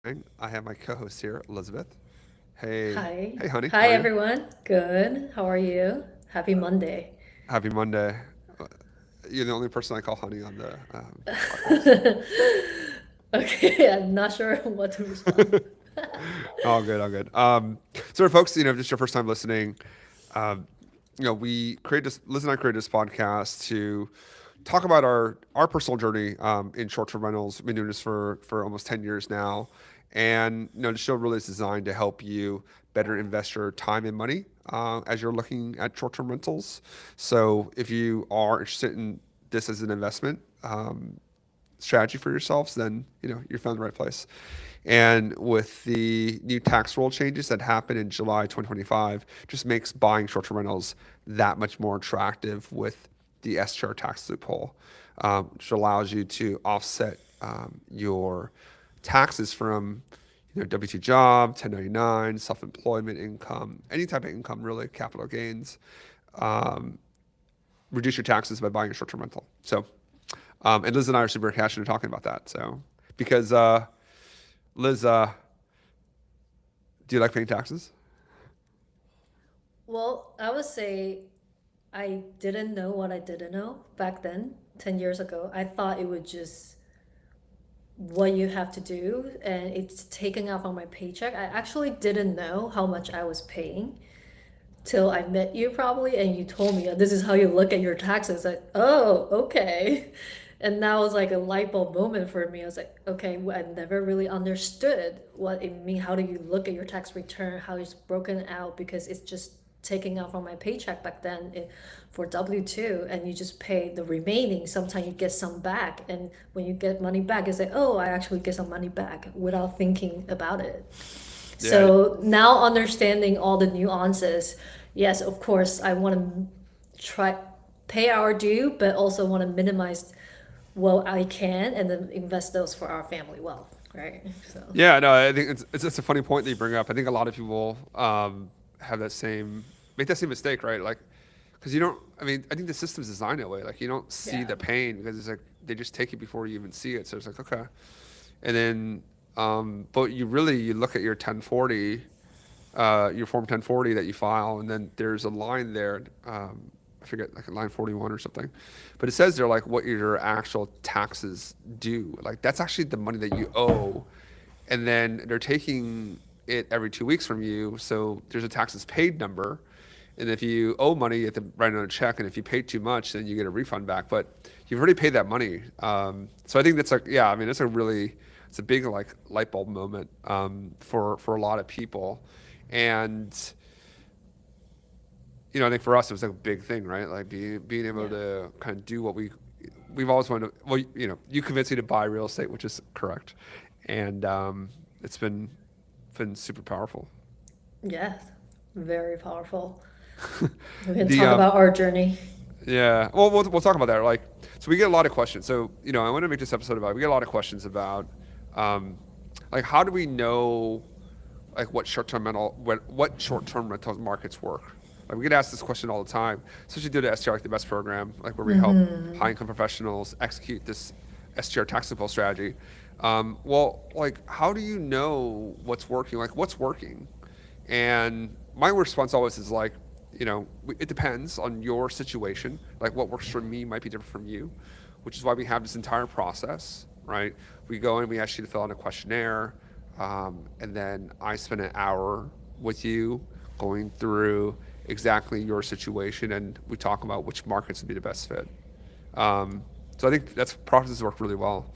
I have my co-host here, Elizabeth. Hey, Hi. hey, honey, how Hi, are you? everyone. Good. How are you? Happy Monday. Happy Monday. Uh, You're the only person I call honey on the podcast. Okay, I'm not sure what to respond. All good, all good. So, for folks, if this is your first time listening, um, we created this. Liz and I created this podcast to talk about our personal journey in short-term rentals. We've been doing this for almost 10 years now, and the show really is designed to help you better invest your time and money as you're looking at short-term rentals. So if you are interested in this as an investment strategy for yourselves, then you're found the right place. And with the new tax rule changes that happened in July 2025, just makes buying short-term rentals that much more attractive with the STR tax loophole, which allows you to offset your taxes from W-2 job, 1099, self-employment income, any type of income, really, capital gains. Um, Reduce your taxes by buying a short-term rental. So, and Liz and I are super passionate talking about that. So, because Liz, do you like paying taxes? Well, I would say I didn't know what I didn't know back then, 10 years ago. I thought it would just what you have to do and it's taken out from my paycheck. I actually didn't know how much I was paying till I met you probably and you told me this is how you look at your taxes. Like, oh, okay. And that was like a light bulb moment for me. I was like, okay, well, I never really understood what it mean. How do you look at your tax return? How it's broken out because it's just taking out from my paycheck back then for W-2 and you just pay the remaining. Sometimes you get some back. And when you get money back, it's like, oh, I actually get some money back without thinking about it. Yeah, So now understanding all the nuances, yes, of course, I want to try pay our due, but also want to minimize what I can and then invest those for our family wealth, right? So yeah. No, I think it's just a funny point that you bring up. I think a lot of people have that same make that same mistake, right? Like, because you don't. I mean, I think the system's designed that way. Like, you don't see yeah, the pain because it's like they just take it before you even see it. So it's like okay, and then but you look at your 1040 your Form 1040 that you file, and then there's a line there. I forget, like line 41 or something, but it says there like what your actual taxes due. Like that's actually the money that you owe, and then they're taking it every 2 weeks from you. So there's a taxes paid number, and if you owe money, you have to write on a check, and if you pay too much, then you get a refund back. But you've already paid that money. So I think that's like yeah, I mean it's a big like light bulb moment for a lot of people and I think for us it was like a big thing, right? Like being able yeah. to kind of do what we've always wanted to. Well, you convinced me to buy real estate, which is correct, and it's been super powerful. Yes, very powerful. We can The talk about our journey. Yeah, well, we'll talk about that. Like, so we get a lot of questions. So I want to make this episode about. We get a lot of questions about, um, like, how do we know like what short-term rental markets work. Like we get asked this question all the time, especially due to STR, like the best program, like where we help high-income professionals execute this STR tactical strategy. Well, like how do you know what's working? Like what's working? And my response always is like, it depends on your situation. Like what works for me might be different from you, which is why we have this entire process, right? We go in, we ask you to fill out a questionnaire, and then I spend an hour with you going through exactly your situation, and we talk about which markets would be the best fit. So I think that's processes work really well.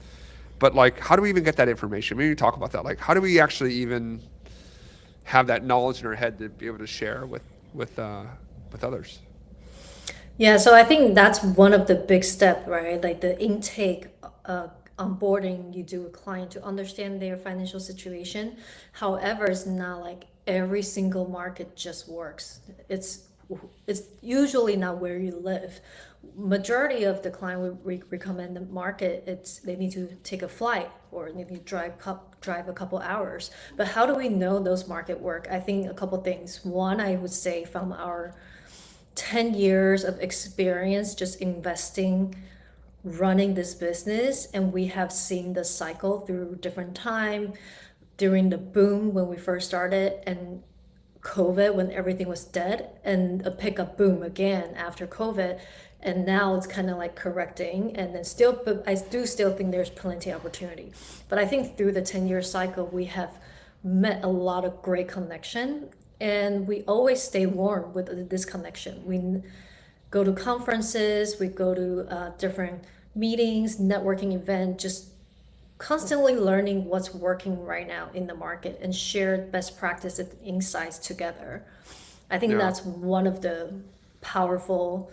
But like, how do we even get that information? Maybe talk about that. Like, how do we actually even have that knowledge in our head to be able to share with with others? Yeah, so I think that's one of the big step, right? Like the intake, uh, onboarding you do with client to understand their financial situation. However, it's not like every single market just works. It's usually not where you live. Majority of the client would recommend the market. It's they need to take a flight or they need to drive a couple hours. But how do we know those market work? I think a couple things. One, I would say from our 10 years of experience just investing running this business and we have seen the cycle through different time during the boom when we first started, and COVID when everything was dead, and a pickup boom again after COVID. And now it's kind of like correcting, and then still, but I do still think there's plenty of opportunity. But I think through the 10-year cycle, we have met a lot of great connection, and we always stay warm with this connection. We go to conferences, we go to different meetings, networking event, just constantly learning what's working right now in the market and share best practices and insights together. I think Yeah. that's one of the powerful,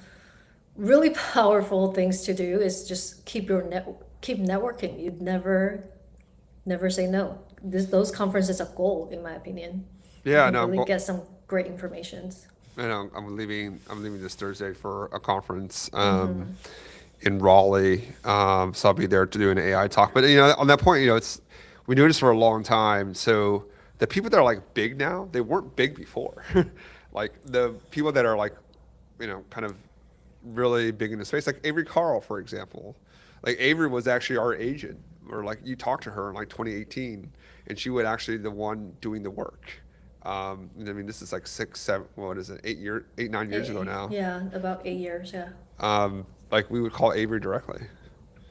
really powerful things to do is just keep networking. You never say no. Those conferences are gold in my opinion. You Yeah, can no, really get some great informations. I know I'm leaving this Thursday for a conference Mm-hmm. in Raleigh. So I'll be there to do an AI talk. But on that point, it's we knew this for a long time. So the people that are like big now, they weren't big before. Like the people that are like, kind of really big in the space, like Avery Carl, for example. Like Avery was actually our agent, or like you talked to her in like 2018, and she was actually the one doing the work. And I mean, this is like 6, 7, what is it, 8, 9 years ago now. Yeah, about 8 years. Yeah. Like we would call Avery directly.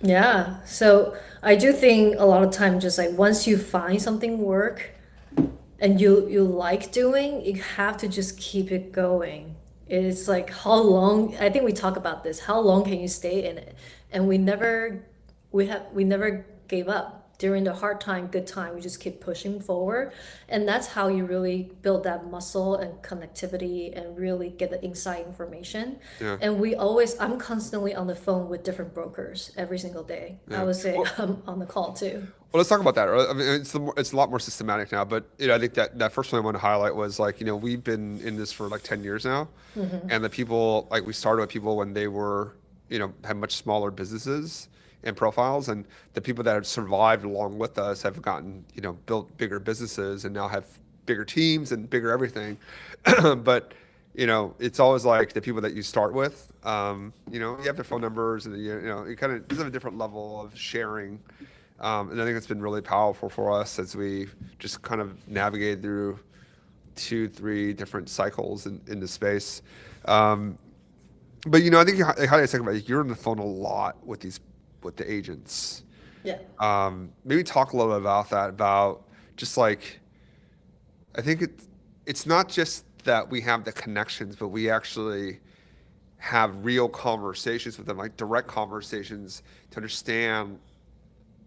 Yeah. So I do think a lot of time just like once you find something work and you like doing, you have to just keep it going. It's like how long, I think we talk about this, how long can you stay in it? And we never gave up. During the hard time, good time, we just keep pushing forward. And that's how you really build that muscle and connectivity and really get the inside information. Yeah, And I'm constantly on the phone with different brokers every single day. I yeah. would say Well, I'm on the call too. well, let's talk about that. I mean, it's a lot more systematic now. But I think that first one I want to highlight was like we've been in this for like 10 years now, and the people like we started with people when they were had much smaller businesses and profiles, and the people that have survived along with us have gotten built bigger businesses and now have bigger teams and bigger everything. But it's always like the people that you start with. You have their phone numbers, and you kind of just have a different level of sharing. And I think it's been really powerful for us as we just kind of navigated through 2, 3 different cycles in the space. Um, but I think how do I think about it? You're on the phone a lot with the agents. Yeah. Maybe talk a little bit about that. About just like I think it's not just that we have the connections, but we actually have real conversations with them, like direct conversations to understand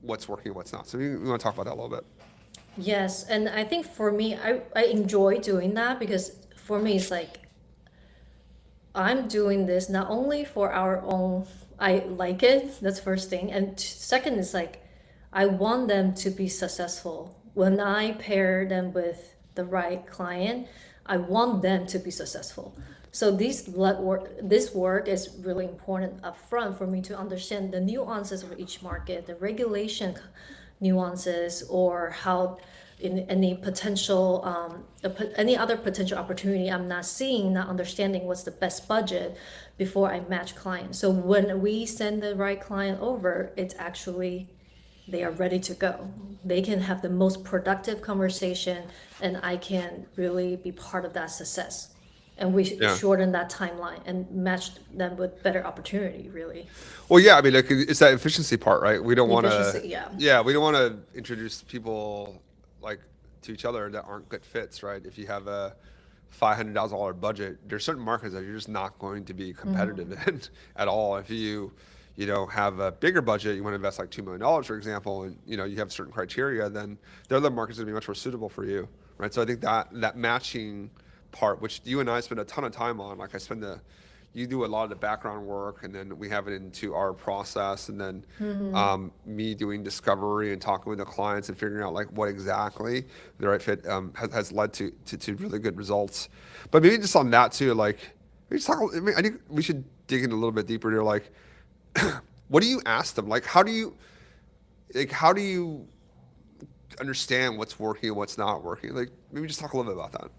what's working and what's not. So we want to talk about that a little bit. Yes, and I think for me, I enjoy doing that because for me, it's like I'm doing this not only for our own, I like it, that's first thing. And second is like, I want them to be successful. When I pair them with the right client, I want them to be successful. So this work is really important upfront for me to understand the nuances of each market, the regulation nuances, or how in any potential any other potential opportunity I'm not seeing, not understanding what's the best budget before I match clients. So when we send the right client over, it's actually they are ready to go. They can have the most productive conversation, and I can really be part of that success. And we Yeah. shorten that timeline and match them with better opportunity, really. Well, yeah. I mean, like it's that efficiency part, right? We don't The want to. efficiency, yeah. Yeah, we don't want to introduce people like to each other that aren't good fits, right? If you have a $500,000 budget, there's certain markets that you're just not going to be competitive in at all. If you have a bigger budget, you want to invest like $2 million, for example, and you have certain criteria, then the other markets are going to be much more suitable for you, right? So I think that matching part, which you and I spend a ton of time on, like you do a lot of the background work, and then we have it into our process, and then me doing discovery and talking with the clients and figuring out like what exactly the right fit has led to really good results. But maybe just on that too, like maybe just talk. I mean, I think we should dig in a little bit deeper here. Like, what do you ask them? Like, how do you understand what's working and what's not working? Like, maybe just talk a little bit about that.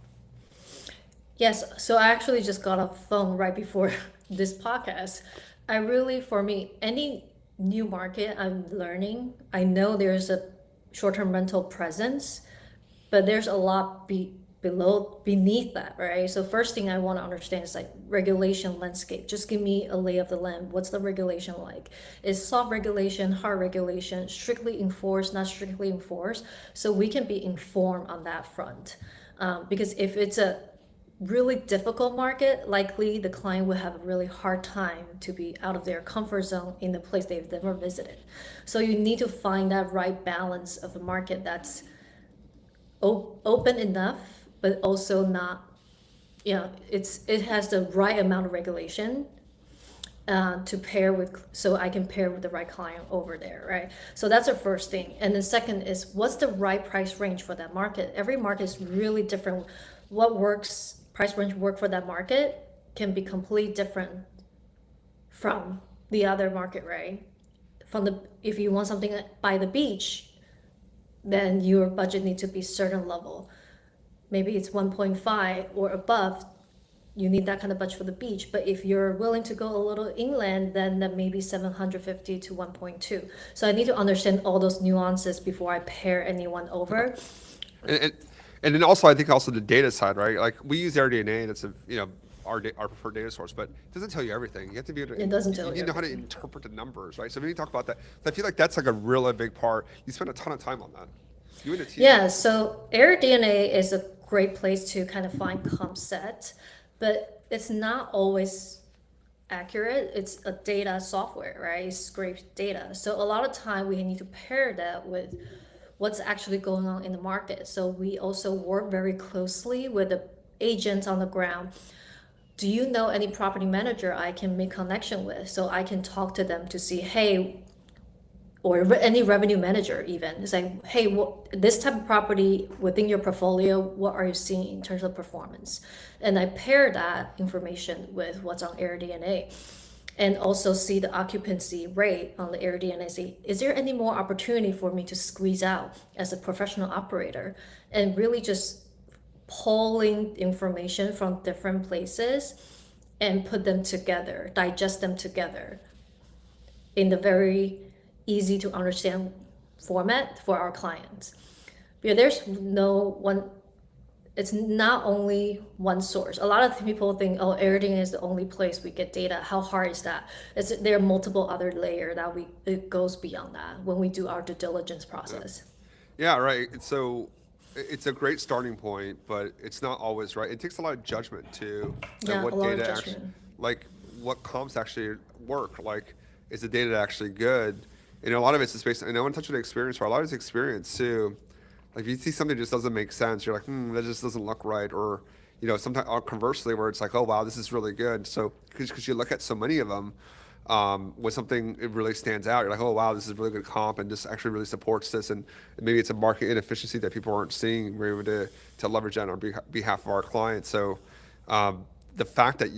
Yes, so I actually just got off the phone right before this podcast. I really, for me, any new market I'm learning, I know there's a short-term rental presence, but there's a lot beneath that, right? So first thing I want to understand is like regulation landscape. Just give me a lay of the land. What's the regulation like? Is soft regulation, hard regulation, strictly enforced, not strictly enforced? So we can be informed on that front. Because if it's a really difficult market, likely the client will have a really hard time to be out of their comfort zone in the place they've never visited. So you need to find that right balance of a market that's open enough, but also not, it has the right amount of regulation to pair with, so I can pair with the right client over there, right? So that's the first thing. And the second is what's the right price range for that market? Every market is really different. What works, price range work for that market can be completely different from the other market, right? If you want something by the beach, then your budget needs to be certain level. Maybe it's 1.5 or above. You need that kind of budget for the beach. But if you're willing to go a little inland, then that may be 750 to 1.2. So I need to understand all those nuances before I pair anyone over. And, and, and then also, I think also the data side, right? Like we use AirDNA, that's our preferred data source, but it doesn't tell you everything. You have to be able to, It doesn't you tell need you to know how to everything. interpret the numbers, right? So when you talk about that, I feel like that's like a really big part. You spend a ton of time on that. You and the team. Yeah, so AirDNA is a great place to kind of find comp set, but it's not always accurate. It's a data software, right? It scrapes data. So a lot of time we need to pair that with what's actually going on in the market. So we also work very closely with the agents on the ground. Do you know any property manager I can make connection with so I can talk to them to see, hey, or any revenue manager even. It's like, hey, this type of property within your portfolio, what are you seeing in terms of performance? And I pair that information with what's on AirDNA and also see the occupancy rate on the AirDNA. See, is there any more opportunity for me to squeeze out as a professional operator? And really just pulling information from different places and put them together, digest them together in the very easy to understand format for our clients. Because there's no one, it's not only one source. A lot of people think, oh, AirDNA is the only place we get data. How hard is that? There are multiple other layers that it goes beyond that when we do our due diligence process. Yeah, right. And so it's a great starting point, but it's not always right. It takes a lot of judgment too, and Yeah, a what lot of data actually, judgment. like what comps actually work. Like, is the data actually good? And a lot of it's just based. And I want to touch on the experience. For a lot of it's experience too. Like if you see something that just doesn't make sense, you're like, that just doesn't look right. Or sometimes conversely, where it's like, oh wow, this is really good. So because you look at so many of them, when something it really stands out, you're like, oh wow, this is really good comp, and this actually really supports this, and maybe it's a market inefficiency that people aren't seeing. We're able to leverage that on behalf of our clients. So the fact that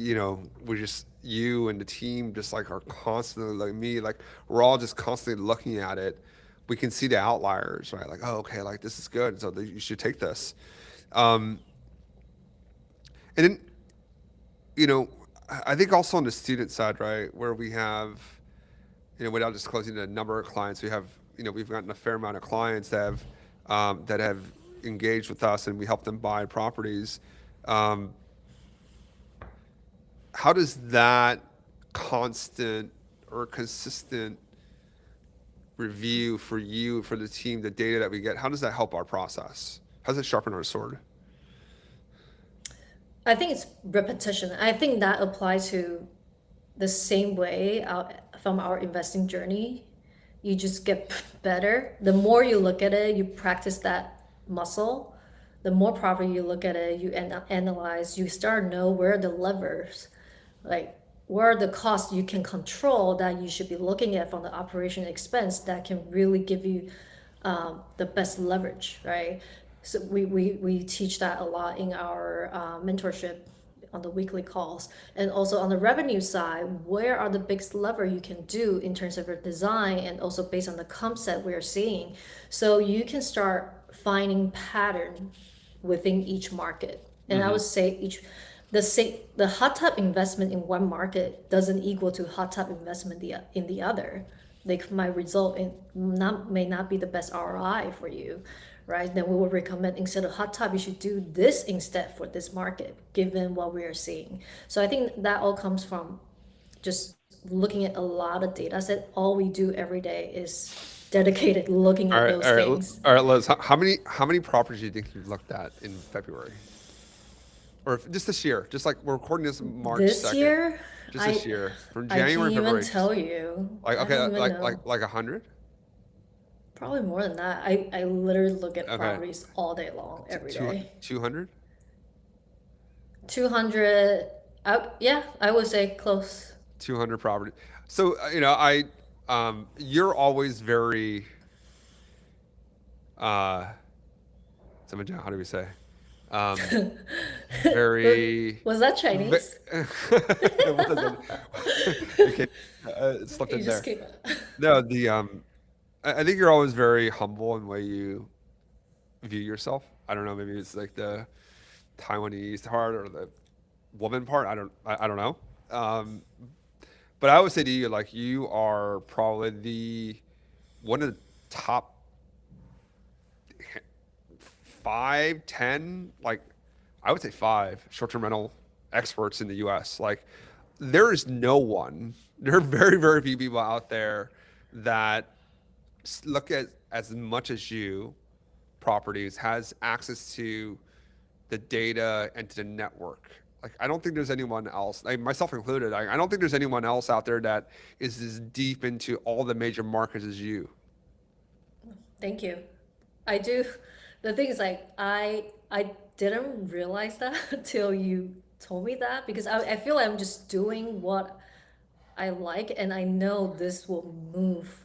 we just you and the team just like are constantly like me, like we're all just constantly looking at it. We can see the outliers, right? Like, oh, okay, like this is good, so you should take this. Um, and then you know, I think also on the student side, right, where we have, without disclosing the number of clients, we've gotten a fair amount of clients that have engaged with us, and we help them buy properties. Um, how does that constant or consistent review for you, for the team, the data that we get, how does that help our process? How does it sharpen our sword? I think it's repetition. I think that applies to the same way from our investing journey. You just get better. The more you look at it, you practice that muscle. The more properly you look at it, you analyze, you start to know where are the levers, like where are the costs you can control that you should be looking at from the operation expense that can really give you the best leverage, right? So we teach that a lot in our mentorship on the weekly calls. And also on the revenue side, where are the biggest lever you can do in terms of your design and also based on the comp set we're seeing. So you can start finding pattern within each market. And I Mm-hmm. would say the hot tub investment in one market doesn't equal to hot tub investment in the other. they might result in may not be the best ROI for you, right? Then we would recommend instead of hot tub, you should do this instead for this market, given what we are seeing. So I think that all comes from just looking at a lot of data set. All we do every day is dedicated looking All at right, those things. all right, Liz. How many properties do you think you've looked at in February, or just this year? Just like we're recording this March This 2nd. year, Just this I year, from I can't January, even February. tell you. Like I okay, don't even know. like 100. Probably more than that. I literally look at Okay, properties all day long, every day. 200. 200, yeah, I would say close. 200 property. So you're always very uh, how do we say? Um, very. Was that Ve- Chinese? what does it? Okay, it slipped You in just there. keep. No, I think you're always very humble in the way you view yourself. I don't know, maybe it's like the Taiwanese part or the woman part. I don't know. Um, but I would say to you, like you are probably the one of the top 5, 10, like I would say 5 short-term rental experts in the US. Like there is no one, there are very, very few people out there that look at as much as you properties, has access to the data and to the network. Like I don't think there's anyone else, like myself included. I don't think there's anyone else out there that is as deep into all the major markets as you. Thank you. I do. The thing is, like, I didn't realize that until you told me that because I feel like I'm just doing what I like, and I know this will move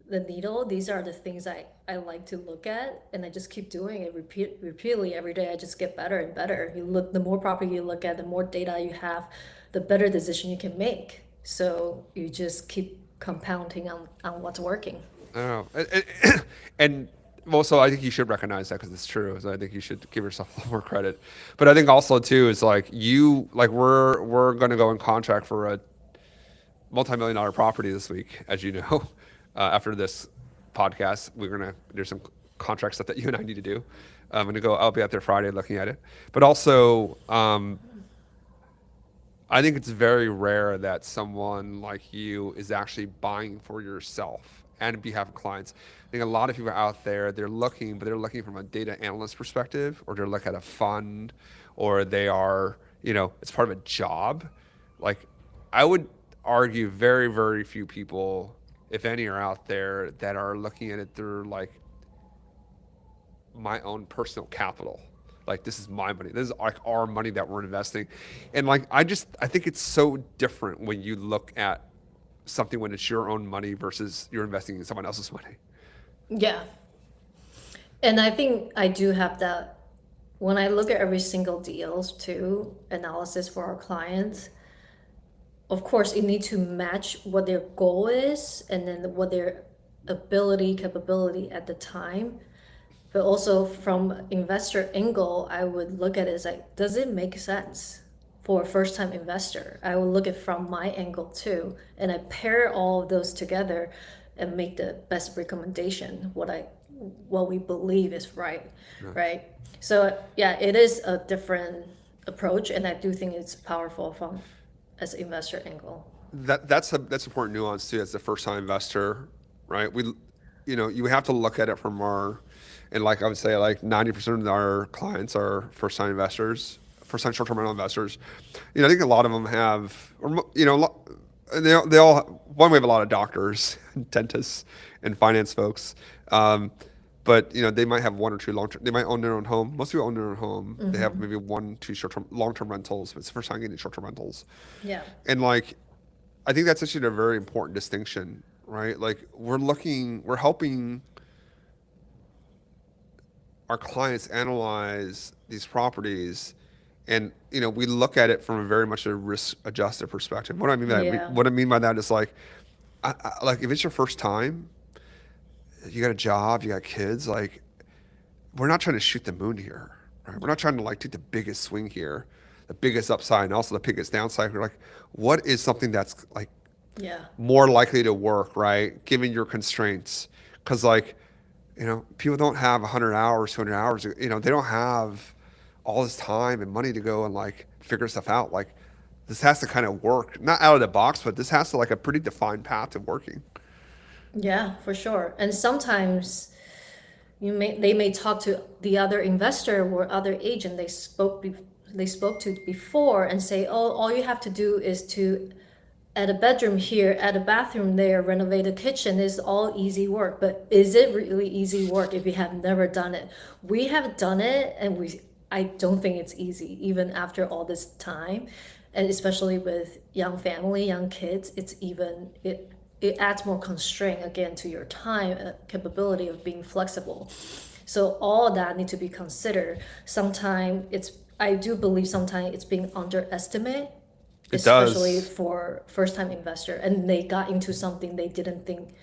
the needle. These are the things I like to look at, and I just keep doing it repeatedly every day. I just get better and better. You look, the more property you look at, the more data you have, the better decision you can make. So you just keep compounding on what's working. I don't know. And also, I think you should recognize that because it's true. So I think you should give yourself a little more credit. But I think also too is like we're going to go in contract for a multi-million dollar property this week, as you know. After this podcast, there's some contract stuff that you and I need to do. I'm gonna go. I'll be out there Friday looking at it. But also, I think it's very rare that someone like you is actually buying for yourself and on behalf of clients. I think a lot of people out there, they're looking, but they're looking from a data analyst perspective, or they're looking at a fund, or they are, it's part of a job. Like, I would argue very, very few people, if any, are out there that are looking at it through like my own personal capital. Like this is my money. This is like our money that we're investing. And like I think it's so different when you look at something when it's your own money versus you're investing in someone else's money. Yeah. And I think I do have that when I look at every single deals too, analysis for our clients. Of course, it needs to match what their goal is and then what their capability at the time. But also from investor angle, I would look at it as like, does it make sense for a first time investor? I will look at from my angle too, and I pair all of those together and make the best recommendation, what we believe is right, right? So yeah, it is a different approach, and I do think it's powerful from as an investor angle. That's important nuance too as a first time investor, right? You have to look at it from and like I would say like 90% of our clients are first time investors, first time short term rental investors. I think a lot of them have, or they all one, we have a lot of doctors, dentists, and finance folks. But they might have one or two long term. They might own their own home. Most people own their own home. They have maybe 1, 2 short term, long term rentals. But it's the first time getting short term rentals. Yeah. And like, I think that's actually a very important distinction, right? Like we're helping our clients analyze these properties, and we look at it from a very much a risk adjusted perspective. What do I mean by that? Yeah. What I mean by that is like, like if it's your first time, you got a job, you got kids, like we're not trying to shoot the moon here, right? We're not trying to like take the biggest swing here, the biggest upside and also the biggest downside. We're like, what is something that's like Yeah. more likely to work, right? Given your constraints. Because, like, people don't have 100 hours, 200 hours. They don't have all this time and money to go and like figure stuff out. Like, this has to kind of work, not out of the box, but this has to like a pretty defined path to working. Yeah, for sure. And sometimes they may talk to the other investor or other agent they spoke to before and say, oh, all you have to do is to add a bedroom here, add a bathroom there, renovate a kitchen. Is all easy work. But is it really easy work if you have never done it? We have done it, and I don't think it's easy, even after all this time, and especially with young family, young kids. It adds more constraint again to your time capability of being flexible. So all that need to be considered. Sometimes I do believe sometimes it's being underestimated, It especially does. for first time investor, and they got into something they didn't think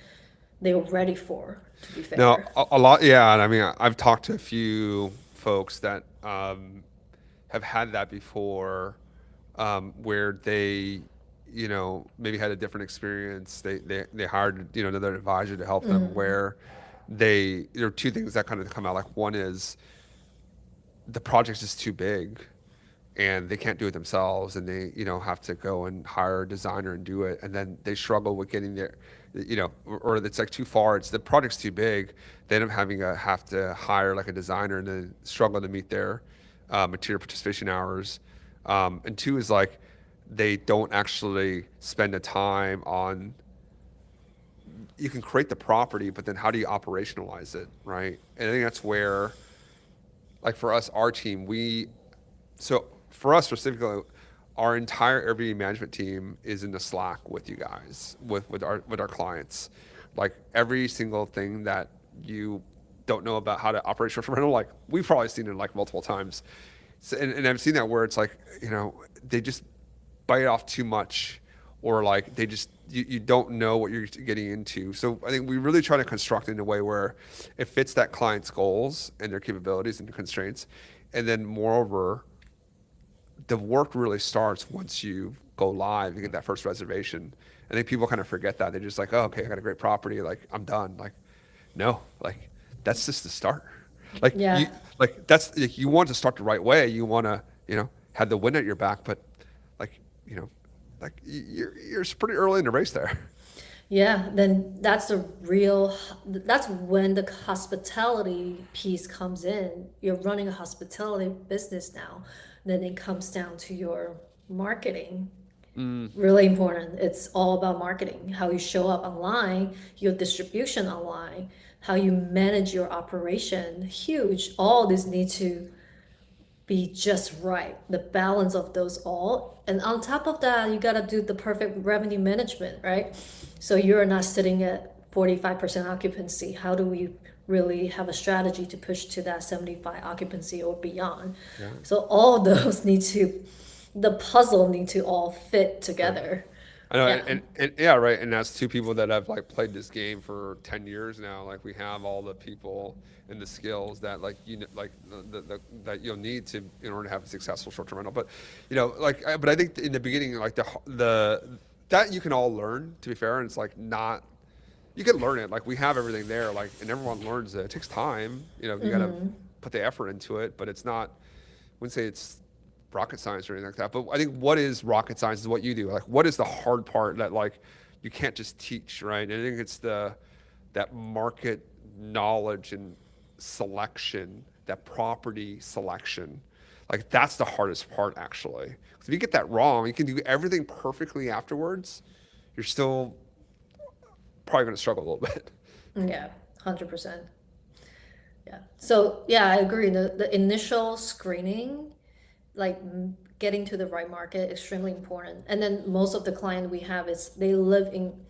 they were ready for, to be No, fair. a lot. Yeah. And I mean, I've talked to a few folks that have had that before, where they, maybe had a different experience. They hired, another advisor to help them where there are two things that kind of come out. Like, one is the project's just too big and they can't do it themselves, and they have to go and hire a designer and do it, and then they struggle with getting there, or it's like too far, it's the project's too big, they end up having to have to hire like a designer and then struggle to meet their material participation hours. And two is like they don't actually spend the time on, you can create the property, but then how do you operationalize it, right? And I think that's where, like, for us, our team, so for us specifically, our entire Airbnb management team is in the Slack with you guys, with our clients. Like, every single thing that you don't know about how to operate short-term rental, like, we've probably seen it like multiple times. So, and I've seen that where it's like, they just bite off too much, or like they just, you don't know what you're getting into. So I think we really try to construct it in a way where it fits that client's goals and their capabilities and constraints. And then moreover, the work really starts once you go live, you get that first reservation. I think people kind of forget that. They're just like, oh, okay, I got a great property, like, I'm done. Like, no, like, that's just the start. Like, Yeah. that's like, you want to start the right way. You want to, have the wind at your back, but like, you know, you're pretty early in the race there. Yeah, then that's when the hospitality piece comes in. You're running a hospitality business now. Then it comes down to your marketing. Really important. It's all about marketing, how you show up online, your distribution online, how you manage your operation. Huge. All this need to be just right, the balance of those all. And on top of that, you got to do the perfect revenue management, right? So you're not sitting at 45% occupancy. How do we really have a strategy to push to that 75 occupancy or beyond? Yeah. So all those the puzzle need to all fit Right. together. I know, Yeah. and yeah, right. And that's two people that have like played this game for 10 years now. Like, we have all the people and the skills that, like, like that you'll need to, in order to have a successful short-term rental. But, but I think in the beginning, like, that you can all learn, to be fair. And it's like, not, you can learn it. Like, we have everything there, like, and everyone learns it. It takes time, you got to put the effort into it, but it's not, I wouldn't say it's rocket science or anything like that. But I think what is rocket science is what you do. Like, what is the hard part that, like, you can't just teach, right? And I think it's that market knowledge and selection, that property selection. Like, that's the hardest part, actually. 'Cause if you get that wrong, you can do everything perfectly afterwards. You're still probably going to struggle a little bit. Yeah. 100%. Yeah. So yeah, I agree. The initial screening, like getting to the right market, extremely important. And then most of the client we have is they live in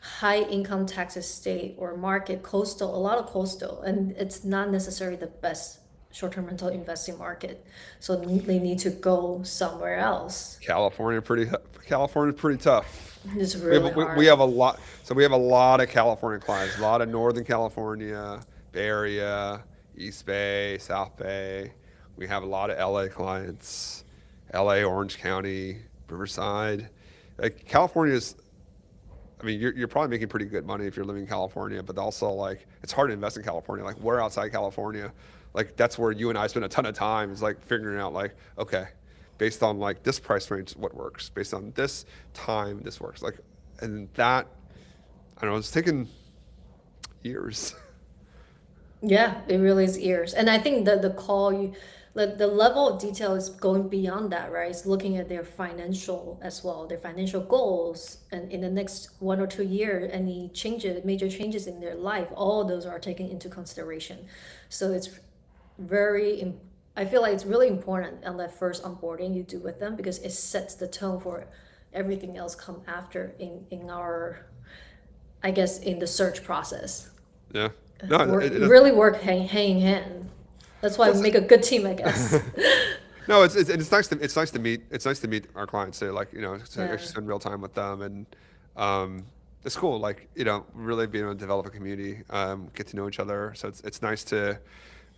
high income taxes state or market, coastal, a lot of coastal, and it's not necessarily the best short-term rental investing market. So they need to go somewhere else. California pretty California's pretty tough. It's We have really we hard. have a lot. So we have a lot of California clients, a lot of Northern California, Bay Area, East Bay, South Bay. We have a lot of LA clients, LA, Orange County, Riverside. Like, California is I mean, you're probably making pretty good money if you're living in California, but also like it's hard to invest in California. Like we're outside California, like that's where you and I spend a ton of time is like figuring out like, okay, based on like this price range, what works? Based on this time, this works. Like, and that, I don't know, it's taken years. Yeah, it really is ears. And I think the call you the level of detail is going beyond that, right? It's looking at their financial as well, their financial goals, and in the next 1 or 2 years, any changes, major changes in their life, all those are taken into consideration. So it's very I feel like it's really important on that first onboarding you do with them because it sets the tone for everything else come after in our, I guess, in the search process. Yeah. No, Work really work hand in hand. That's why well, we make a good team, I guess. no, it's nice to meet our clients. To like to Yeah. actually spend real time with them, and it's cool. Like really being able to develop a community, get to know each other. So it's nice to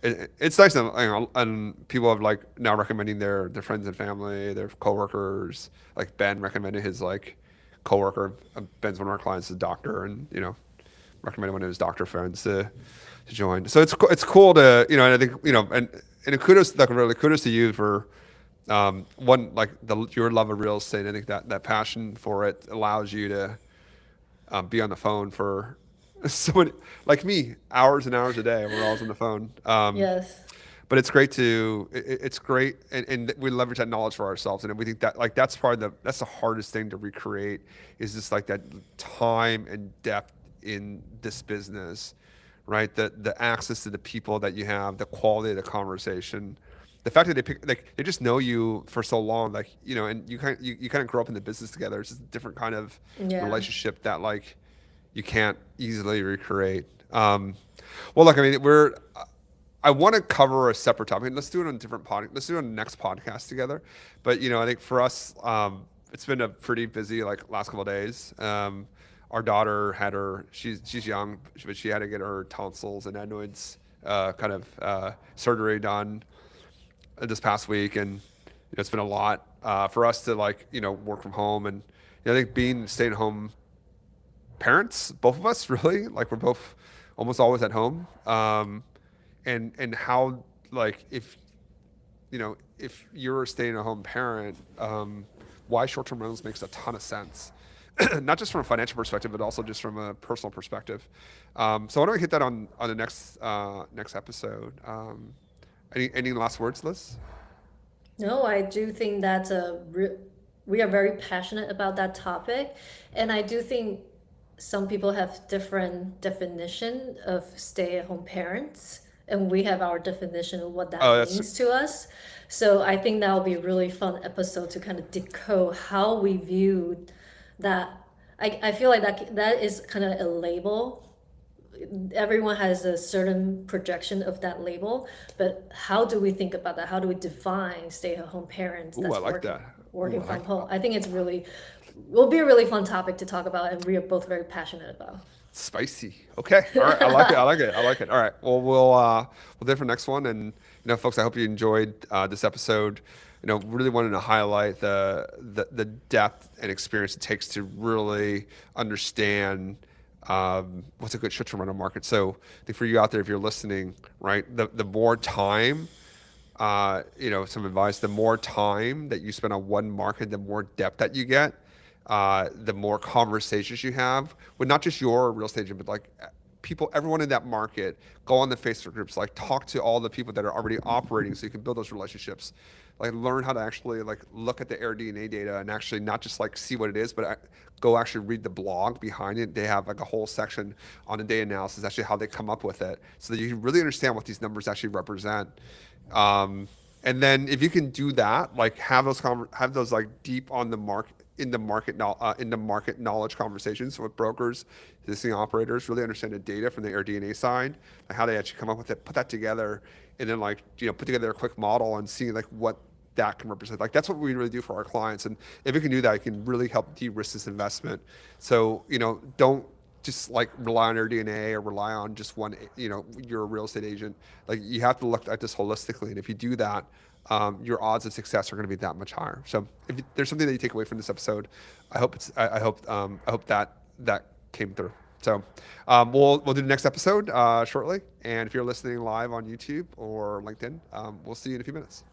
it's nice that and people have like now recommending their friends and family, their coworkers. Like Ben recommended his like coworker. Ben's one of our clients, is a doctor, and recommended one of his doctor friends to join. So it's cool to and I think and kudos like really kudos to you for one like your love of real estate. I think that passion for it allows you to be on the phone for so many like me hours and hours a day. We're always on the phone. Yes. But it's great it's great and we leverage that knowledge for ourselves and we think that like that's the hardest thing to recreate is just like that time and depth in this business, right? The access to the people that you have, the quality of the conversation, the fact that they just know you for so long, like and you kind of grow up in the business together. It's just a different kind of Yeah. relationship that like you can't easily recreate. Well, look, I mean, I want to cover a separate topic. Let's do it on a different pod. Let's do it on the next podcast together. But I think for us, it's been a pretty busy like last couple of days. Our daughter had she's young, but she had to get her tonsils and adenoids surgery done this past week, and it's been a lot for us to like work from home, and I think being staying home parents, both of us really like we're both almost always at home, and how like if you're a staying at home parent, why short-term rentals makes a ton of sense. Not just from a financial perspective, but also just from a personal perspective. So why don't we hit that on the next episode? Any last words, Liz? No, I do think that's we are very passionate about that topic, and I do think some people have different definition of stay-at-home parents, and we have our definition of what that Oh, that's means to us. So I think that will be a really fun episode to kind of decode how we view that. I feel like that is kind of a label. Everyone has a certain projection of that label, but how do we think about that? How do we define stay-at-home parents ooh, I that's like that. Ooh, working I from like. home? I think it's really will be a really fun topic to talk about, and we are both very passionate about. Spicy. Okay. All right. I like it. I like it. I like it. All right. Well, we'll do it for next one. And folks, I hope you enjoyed this episode. Really wanted to highlight the depth and experience it takes to really understand what's a good short-term rental market. So I think for you out there, if you're listening, right, the more time, some advice, the more time that you spend on one market, the more depth that you get, the more conversations you have with not just your real estate agent, but like people, everyone in that market. Go on the Facebook groups, like talk to all the people that are already operating, so you can build those relationships. Like learn how to actually like look at the AirDNA data and actually not just like see what it is, but go actually read the blog behind it. They have like a whole section on the data analysis, actually how they come up with it, so that you can really understand what these numbers actually represent. And then if you can do that, like have those like deep on the market in the market knowledge conversations with brokers, listing operators, really understand the data from the AirDNA side, like how they actually come up with it, put that together, and then like put together a quick model and see like what that can represent. Like that's what we really do for our clients, and if we can do that, it can really help de-risk this investment. So don't just like rely on AirDNA or rely on just one. You're a real estate agent. Like you have to look at this holistically, and if you do that, your odds of success are going to be that much higher. So if there's something that you take away from this episode, I hope that that came through. So we'll do the next episode shortly. And if you're listening live on YouTube or LinkedIn, we'll see you in a few minutes.